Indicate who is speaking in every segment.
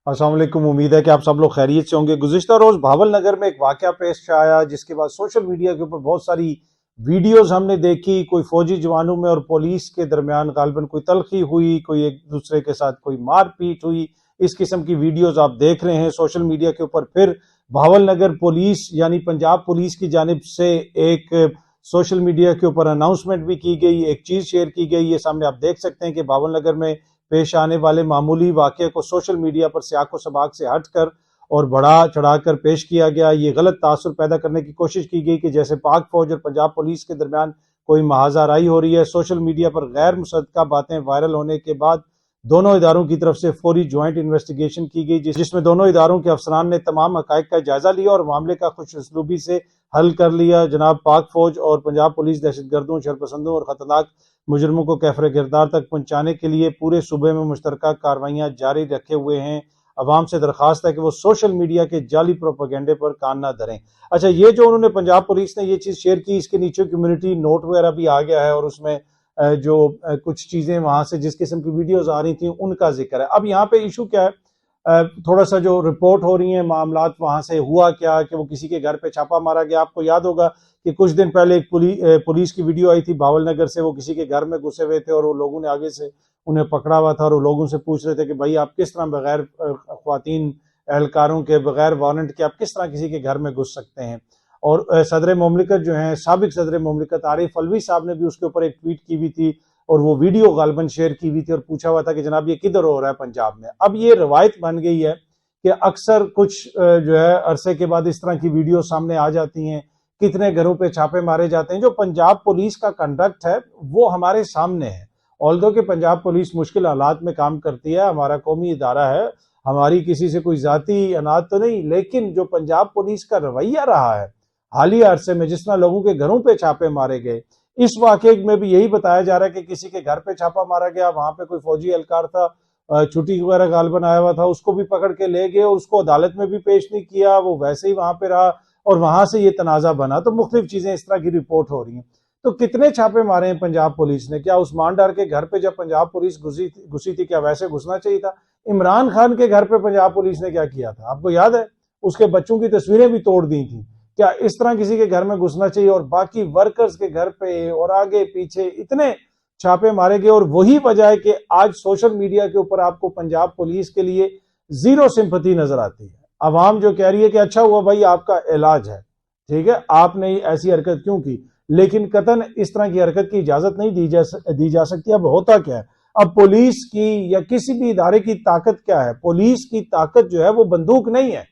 Speaker 1: अस्सलाम वालेकुम। उम्मीद है कि आप सब लोग खैरियत से होंगे। गुज़िश्ता रोज भावल नगर में एक वाकया पेश आया, जिसके बाद सोशल मीडिया के ऊपर बहुत सारी वीडियोस हमने देखी। कोई फौजी जवानों में और पुलिस के दरमियान गालिबन कोई तलखी हुई, कोई एक दूसरे के साथ कोई मारपीट हुई। इस किस्म की वीडियोस आप देख रहे हैं सोशल मीडिया के ऊपर। फिर भावल नगर पुलिस यानी पंजाब पुलिस की जानिब से एक सोशल मीडिया के ऊपर अनाउंसमेंट भी की गई, एक चीज शेयर की गई। ये सामने आप देख सकते हैं कि भावल नगर में पेश आने वाले मामूली वाक़े को सोशल मीडिया पर सियाको सबाक से हटकर और बढ़ा चढ़ाकर पेश किया गया। ये गलत तासुर पैदा करने की कोशिश की गई कि जैसे पाक फौज और पंजाब पुलिस के दरमियान कोई महाजाराई हो रही है। सोशल मीडिया पर गैर मुसद्दका बातें वायरल होने के बाद दोनों इदारों की तरफ से फौरी ज्वाइंट इन्वेस्टिगेशन की गई, जिसमें दोनों इदारों के अफसरान ने तमाम हकायक का जायजा लिया और मामले का खुश उसलूबी से हल कर लिया। जनाब पाक फौज और पंजाब पुलिस दहशतगर्दों, शरपसंदों और खतरनाक मुजरमों को कैफरे गिरदार तक पहुंचाने के लिए पूरे सूबे में मुश्तरका कार्रवाइयां जारी रखे हुए हैं। अवाम से दरखास्त है कि वो सोशल मीडिया के जाली प्रोपेगेंडे पर कान ना धरें। अच्छा, ये जो उन्होंने पंजाब पुलिस ने ये चीज शेयर की, इसके नीचे कम्युनिटी नोट वगैरह भी आ गया है और उसमें जो कुछ चीजें वहां से जिस किस्म की वीडियोस आ रही थी उनका जिक्र है। अब यहाँ पे इशू क्या है, थोड़ा सा जो रिपोर्ट हो रही है मामलात वहां से हुआ क्या कि वो किसी के घर पे छापा मारा गया। आपको याद होगा कि कुछ दिन पहले एक पुलिस की वीडियो आई थी भावल नगर से। वो किसी के घर में घुसे हुए थे और वो लोगों ने आगे से उन्हें पकड़ा हुआ था और वो लोगों से पूछ रहे थे कि भाई आप किस तरह बगैर ख्वातीन एहलकारों के, बगैर वारंट के आप किस तरह किसी के घर में घुस सकते हैं। और सदर मुमलिकत जो है, साबिक सदर मुमलिकत आरिफ अलवी साहब ने भी उसके ऊपर एक ट्वीट की हुई थी और वो वीडियो गालबन शेयर की हुई थी और पूछा हुआ था कि जनाब ये किधर हो रहा है पंजाब में। अब ये रवायत बन गई है कि अक्सर कुछ जो है अरसे के बाद इस तरह की वीडियो सामने आ जाती हैं। कितने घरों पे छापे मारे जाते हैं। जो पंजाब पुलिस का कंडक्ट है वो हमारे सामने है। ऑल्दो कि पंजाब पुलिस मुश्किल हालात में काम करती है, हमारा कौमी इदारा है, हमारी किसी से कोई जाती अनाद तो नहीं, लेकिन जो पंजाब पुलिस का रवैया रहा है हालिया अरसे में, जिस तरह लोगों के घरों पे छापे मारे गए, इस वाकये में भी यही बताया जा रहा है कि किसी के घर पे छापा मारा गया, वहां पे कोई फौजी एहलकार था, छुट्टी वगैरह गालबन आया हुआ था, उसको भी पकड़ के ले गए और उसको अदालत में भी पेश नहीं किया, वो वैसे ही वहां पे रहा और वहां से ये तनाजा बना। तो मुख्तलिफ चीजें इस तरह की रिपोर्ट हो रही हैं। तो कितने छापे मारे हैं पंजाब पुलिस ने? क्या उस्मान डार के घर पे जब पंजाब पुलिस घुसी थी क्या वैसे घुसना चाहिए था? इमरान खान के घर पे पंजाब पुलिस ने क्या किया था आपको याद है? उसके बच्चों की तस्वीरें भी तोड़ दी थी। क्या इस तरह किसी के घर में घुसना चाहिए? और बाकी वर्कर्स के घर पे और आगे पीछे इतने छापे मारे गए और वही वजह है कि आज सोशल मीडिया के ऊपर आपको पंजाब पुलिस के लिए जीरो सिंपैथी नजर आती है। अवाम जो कह रही है कि अच्छा हुआ भाई आपका इलाज है, ठीक है, आपने ऐसी हरकत क्यों की, लेकिन कतन इस तरह की हरकत की इजाजत नहीं दी जा सकती। अब होता क्या है, अब पुलिस की या किसी भी इदारे की ताकत क्या है? पुलिस की ताकत जो है वो बंदूक नहीं है,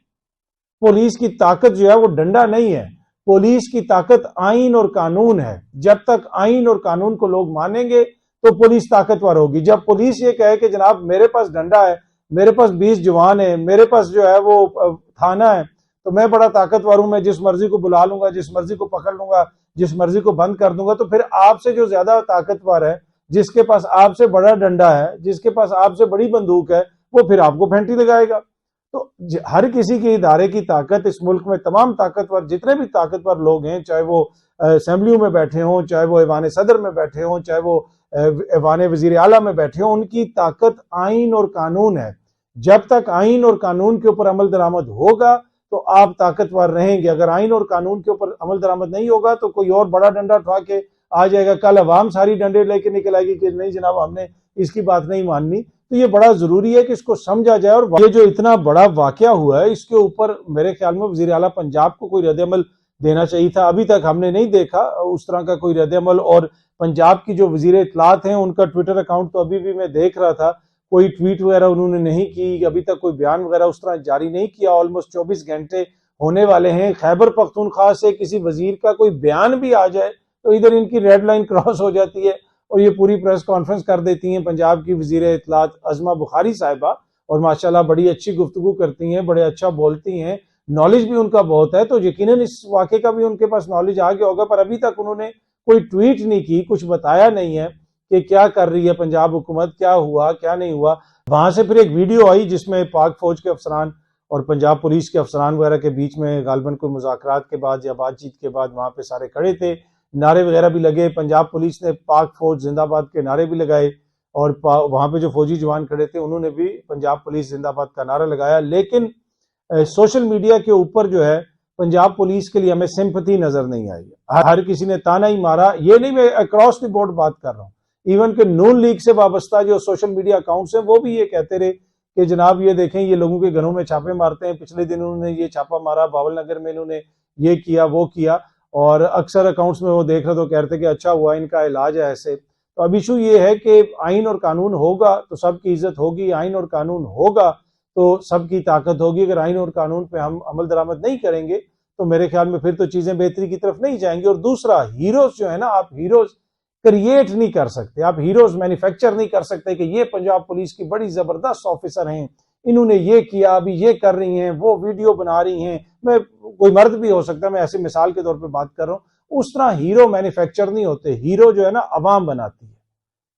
Speaker 1: पुलिस की ताकत जो है वो डंडा नहीं है, पुलिस की ताकत आइन और कानून है। जब तक आइन और कानून को लोग मानेंगे तो पुलिस ताकतवर होगी। जब पुलिस ये कहे कि जनाब मेरे पास डंडा है, मेरे पास 20 जवान है, मेरे पास जो है वो थाना है, तो मैं बड़ा ताकतवर हूं, मैं जिस मर्जी को बुला लूंगा, जिस मर्जी को पकड़ लूंगा, जिस मर्जी को बंद कर दूंगा, तो फिर आपसे जो ज्यादा ताकतवर है, जिसके पास आपसे बड़ा डंडा है, जिसके पास आपसे बड़ी बंदूक है, वो फिर आपको फेंटी लगाएगा। तो हर किसी के इदारे की ताकत इस मुल्क में, तमाम ताकतवर जितने भी ताकतवर लोग हैं, चाहे वो असेंबलियों में बैठे हों, चाहे वो ऐवान सदर में बैठे हों, चाहे वो ऐवान वजीर आला में बैठे हों, उनकी ताकत आइन और कानून है। जब तक आइन और कानून के ऊपर अमल दरामद होगा तो आप ताकतवर रहेंगे। अगर आइन और कानून के ऊपर अमल दरामद नहीं होगा तो कोई और बड़ा डंडा उठा के आ जाएगा। कल अवाम सारी डंडे लेके निकल आएगी कि नहीं जनाब हमने इसकी बात नहीं माननी। तो ये बड़ा जरूरी है कि इसको समझा जाए। और ये जो इतना बड़ा वाकया हुआ है इसके ऊपर मेरे ख्याल में वजीर आला पंजाब को कोई रद्द-ए-अमल देना चाहिए था। अभी तक हमने नहीं देखा उस तरह का कोई रद्द-ए-अमल। और पंजाब की जो वजीर इत्तलात हैं उनका ट्विटर अकाउंट तो अभी भी मैं देख रहा था, कोई ट्वीट वगैरह उन्होंने नहीं की, अभी तक कोई बयान वगैरह उस तरह जारी नहीं किया। ऑलमोस्ट 24 घंटे होने वाले हैं। खैबर पख्तूनख्वा से किसी वजीर का कोई बयान भी आ जाए तो इधर इनकी रेड लाइन क्रॉस हो जाती है और ये पूरी प्रेस कॉन्फ्रेंस कर देती हैं पंजाब की वजीर इत्तलात अज़मा बुखारी साहिबा। और माशाल्लाह बड़ी अच्छी गुफ्तगू करती हैं, बड़े अच्छा बोलती हैं, नॉलेज भी उनका बहुत है। तो यकीनन इस वाक़े का भी उनके पास नॉलेज आ गया होगा, पर अभी तक उन्होंने कोई ट्वीट नहीं की, कुछ बताया नहीं है कि क्या कर रही है पंजाब हुकूमत, क्या हुआ क्या नहीं हुआ। वहां से फिर एक वीडियो आई जिसमें पाक फौज के अफसरान और पंजाब पुलिस के अफसरान वगैरह के बीच में गालबन कोई मुज़ाकरात के बाद या बातचीत के बाद वहां पे सारे खड़े थे, नारे वगैरह भी लगे, पंजाब पुलिस ने पाक फौज जिंदाबाद के नारे भी लगाए। और वहां पे जो फौजी जवान खड़े थे उन्होंने भी पंजाब पुलिस जिंदाबाद का नारा लगाया। लेकिन सोशल मीडिया के ऊपर जो है पंजाब पुलिस के लिए हमें सिंपैथी नजर नहीं आई। हर किसी ने ताना ही मारा। ये नहीं, मैं अक्रॉस द बोर्ड बात कर रहा हूँ, इवन के नून लीग से वाबस्ता जो सोशल मीडिया अकाउंट्स हैं वो भी ये कहते रहे कि जनाब ये देखें ये लोगों के घरों में छापे मारते हैं। पिछले दिन उन्होंने ये छापा मारा बावल नगर में, इन्होंने ये किया वो किया, और अक्सर अकाउंट्स में वो देख रहे तो कहते कि अच्छा हुआ इनका इलाज है ऐसे। तो अब इशू ये है कि आइन और कानून होगा तो सबकी इज्जत होगी, आइन और कानून होगा तो सबकी ताकत होगी। अगर आइन और कानून पे हम अमल दरामद नहीं करेंगे तो मेरे ख्याल में फिर तो चीजें बेहतरी की तरफ नहीं जाएंगी। और दूसरा, हीरोज जो है ना, आप हीरोज क्रिएट नहीं कर सकते, आप हीरोज मैन्युफैक्चर नहीं कर सकते कि ये पंजाब पुलिस की बड़ी जबरदस्त ऑफिसर हैं, इन्होंने ये किया, अभी ये कर रही हैं, वो वीडियो बना रही हैं। मैं कोई मर्द भी हो सकता है, मैं ऐसे मिसाल के तौर पे बात कर रहा हूं। उस तरह हीरो मैन्युफैक्चर नहीं होते। हीरो जो है ना अवाम बनाती है,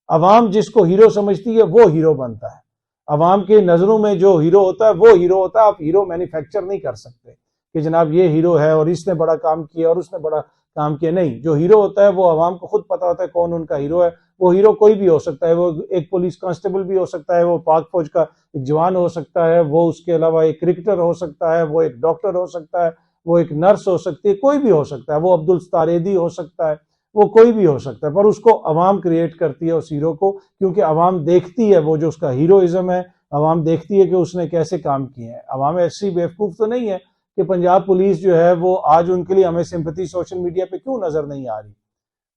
Speaker 1: अवाम जिसको हीरो समझती है वो हीरो बनता है। अवाम के नजरों में जो हीरो होता है वो हीरो होता है। आप हीरो मैन्युफैक्चर नहीं कर सकते कि जनाब ये हीरो है और इसने बड़ा काम किया और उसने बड़ा काम किया। नहीं, जो हीरो होता है वो अवाम को खुद पता होता है कौन उनका हीरो है। वो हीरो कोई भी हो सकता है, वो एक पुलिस कांस्टेबल भी हो सकता है, वो पाक फौज का एक जवान हो सकता है, वो उसके अलावा एक क्रिकेटर हो सकता है, वो एक डॉक्टर हो सकता है, वो एक नर्स हो सकती है, कोई भी हो सकता है, वो अब्दुल सतारेदी हो सकता है, वो कोई भी हो सकता है। पर उसको अवाम क्रिएट करती है उस हीरो को, क्योंकि अवाम देखती है वो जो उसका हीरोइज्म है, अवाम देखती है कि उसने कैसे काम किए हैं। अवाम ऐसी बेवकूफ तो नहीं है कि पंजाब पुलिस जो है वो आज उनके लिए हमें सिंपैथी सोशल मीडिया पे क्यों नजर नहीं आ रही।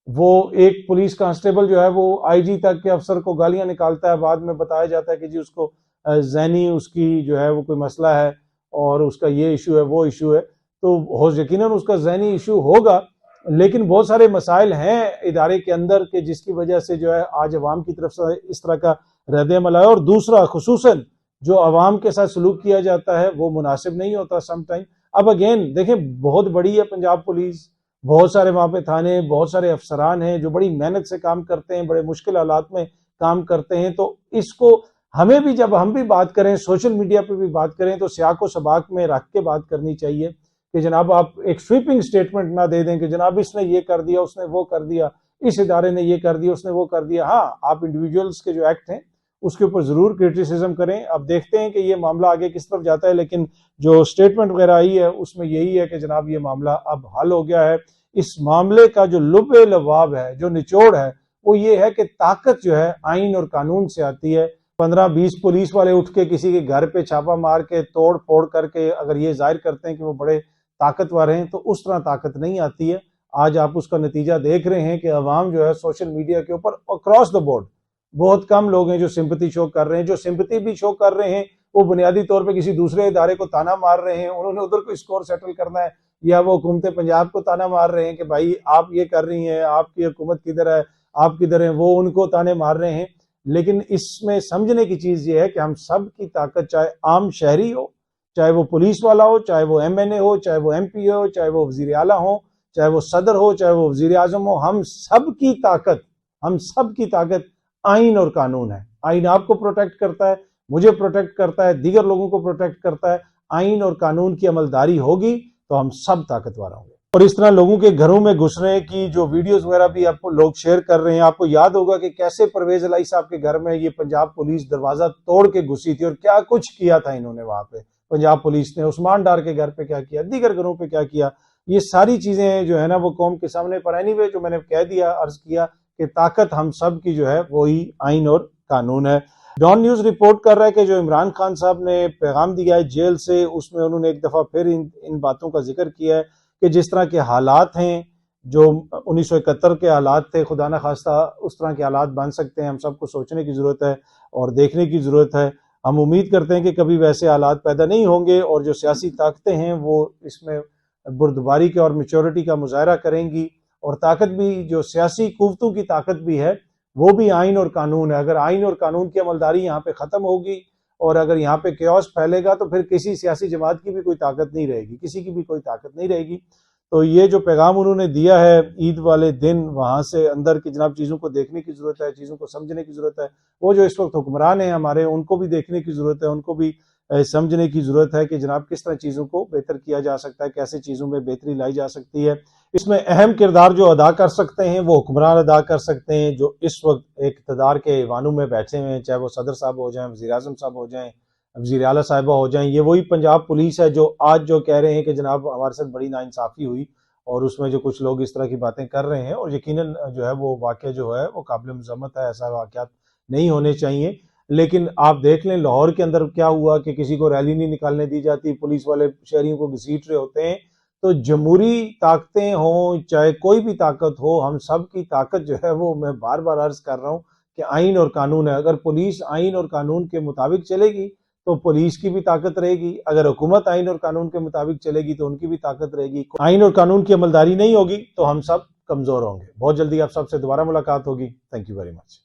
Speaker 1: वो एक पुलिस कांस्टेबल जो है वो आईजी तक के अफसर को गालियां निकालता है, बाद में बताया जाता है कि जी उसको जहनी उसकी जो है वो कोई मसला है और उसका ये इशू है वो इशू है। तो हो यकीनन उसका जहनी इशू होगा, लेकिन बहुत सारे मसाइल हैं इदारे के अंदर के जिसकी वजह से जो है आज अवाम की तरफ से इस तरह का रद्द-ए-अमल है। और दूसरा, खुसूसन जो अवाम के साथ सलूक किया जाता है वो मुनासिब नहीं होता समटाइम। अब अगेन देखें, बहुत बड़ी है पंजाब पुलिस, बहुत सारे वहां पे थाने, बहुत सारे अफसरान हैं जो बड़ी मेहनत से काम करते हैं, बड़े मुश्किल हालात में काम करते हैं। तो इसको हमें भी, जब हम भी बात करें, सोशल मीडिया पे भी बात करें, तो सियाक व सबाक में रख के बात करनी चाहिए कि जनाब आप एक स्वीपिंग स्टेटमेंट ना दे दें कि जनाब इसने ये कर दिया, उसने वो कर दिया, इस इदारे ने ये कर दिया, उसने वो कर दिया। हाँ, आप इंडिविजुअल्स के जो एक्ट हैं उसके ऊपर जरूर क्रिटिसिज्म करें। अब देखते हैं कि ये मामला आगे किस तरफ जाता है, लेकिन जो स्टेटमेंट वगैरह आई है उसमें यही है कि जनाब ये मामला अब हल हो गया है। इस मामले का जो लुबे लबाब है, जो निचोड़ है, वो ये है कि ताकत जो है आइन और कानून से आती है। 15-20 पुलिस वाले उठ के किसी के घर पे छापा मार के तोड़ फोड़ करके अगर ये जाहिर करते हैं कि वो बड़े ताकतवर हैं, तो उस तरह ताकत नहीं आती है। आज आप उसका नतीजा देख रहे हैं कि अवाम जो है सोशल मीडिया के ऊपर अक्रॉस द बोर्ड बहुत कम लोग हैं जो सिंपैथी शो कर रहे हैं। जो सिंपैथी भी शो कर रहे हैं वो बुनियादी तौर पे किसी दूसरे इदारे को ताना मार रहे हैं, उन्होंने उधर को स्कोर सेटल करना है, या वो हुकूमत पंजाब को ताना मार रहे हैं कि भाई आप ये कर रही हैं, आपकी हुकूमत किधर है, आप किधर हैं, वो उनको ताने मार रहे हैं। लेकिन इसमें समझने की चीज ये है कि हम सब की ताकत, चाहे आम शहरी हो, चाहे वो पुलिस वाला हो, चाहे वो MNA हो, चाहे वो MP हो, चाहे वो वजीर आला हो, चाहे वो सदर हो, चाहे वो वजीर आजम हो, हम सब की ताकत आइन और कानून है। आइन आपको प्रोटेक्ट करता है, मुझे प्रोटेक्ट करता है, दीगर लोगों को प्रोटेक्ट करता है। आइन और कानून की अमलदारी होगी तो हम सब ताकतवर होंगे। और इस तरह लोगों के घरों में घुसने की जो वीडियोस वगैरह भी आपको लोग शेयर कर रहे हैं, आपको याद होगा कि कैसे परवेज अलाई साहब के घर में ये पंजाब पुलिस दरवाजा तोड़ के घुसी थी और क्या कुछ किया था इन्होंने वहां पे। पंजाब पुलिस ने उस्मान डार के घर पे क्या किया, दीगर घरों पे क्या किया, ये सारी चीजें जो है ना वो कौम के सामने। पर एनीवे, जो मैंने कह दिया, अर्ज किया कि ताकत हम सब की जो है वही आइन और कानून है। डॉन न्यूज रिपोर्ट कर रहा है कि जो इमरान खान साहब ने पैगाम दिया है जेल से, उसमें उन्होंने एक दफा फिर इन बातों का जिक्र किया है कि जिस तरह के हालात हैं, जो 1971 के हालात थे, खुदा न खास्ता उस तरह के हालात बन सकते हैं। हम सबको सोचने की जरूरत है और देखने की जरूरत है। हम उम्मीद करते हैं कि कभी वैसे हालात पैदा नहीं होंगे और जो सियासी ताकतें हैं वो इसमें बुर्दबारी के और मेच्योरिटी का मुजाहरा करेंगी। और ताकत भी, जो सियासी कुव्वतों की ताकत भी है, वो भी आइन और कानून है। अगर आइन और कानून की अमलदारी यहाँ पे खत्म होगी और अगर यहाँ पे केओस फैलेगा तो फिर किसी सियासी जमात की भी कोई ताकत नहीं रहेगी, किसी की भी कोई ताकत नहीं रहेगी। तो ये जो पैगाम उन्होंने दिया है ईद वाले दिन, वहां से अंदर की जनाब चीजों को देखने की जरूरत है, चीजों को समझने की जरूरत है। वो जो इस वक्त हुक्मरान हैं हमारे, उनको भी देखने की जरूरत है, उनको भी समझने की जरूरत है कि जनाब किस तरह चीज़ों को बेहतर किया जा सकता है, कैसे चीज़ों में बेहतरी लाई जा सकती है। इसमें अहम किरदार जो अदा कर सकते हैं वो हुक्मरान अदा कर सकते हैं जो इस वक्त एक इक़्तिदार के ऐवानों में बैठे हुए हैं, चाहे वो सदर साहब हो जाएं, वज़ीर आज़म साहब हो जाएं, वज़ीर आला साहिबा हो जाएं। ये वही पंजाब पुलिस है जो आज जो कह रहे हैं कि जनाब हमारे साथ बड़ी नाइंसाफ़ी हुई और उसमें जो कुछ लोग इस तरह की बातें कर रहे हैं, और यकीनन जो है वो वाक़या जो है वो काबिल मज़म्मत है, ऐसा वाक़यात नहीं होने चाहिए। लेकिन आप देख लें लाहौर के अंदर क्या हुआ कि किसी को रैली नहीं निकालने दी जाती, पुलिस वाले शहरियों को घसीट रहे होते हैं। तो जमहूरी ताकतें हों चाहे कोई भी ताकत हो, हम सब की ताकत जो है वो मैं बार बार अर्ज कर रहा हूँ कि आइन और कानून है। अगर पुलिस आइन और कानून के मुताबिक चलेगी तो पुलिस की भी ताकत रहेगी, अगर हुकूमत आइन और कानून के मुताबिक चलेगी तो उनकी भी ताकत रहेगी। आइन और कानून की अमलदारी नहीं होगी तो हम सब कमजोर होंगे। बहुत जल्दी आप सबसे दोबारा मुलाकात होगी। Thank you very much.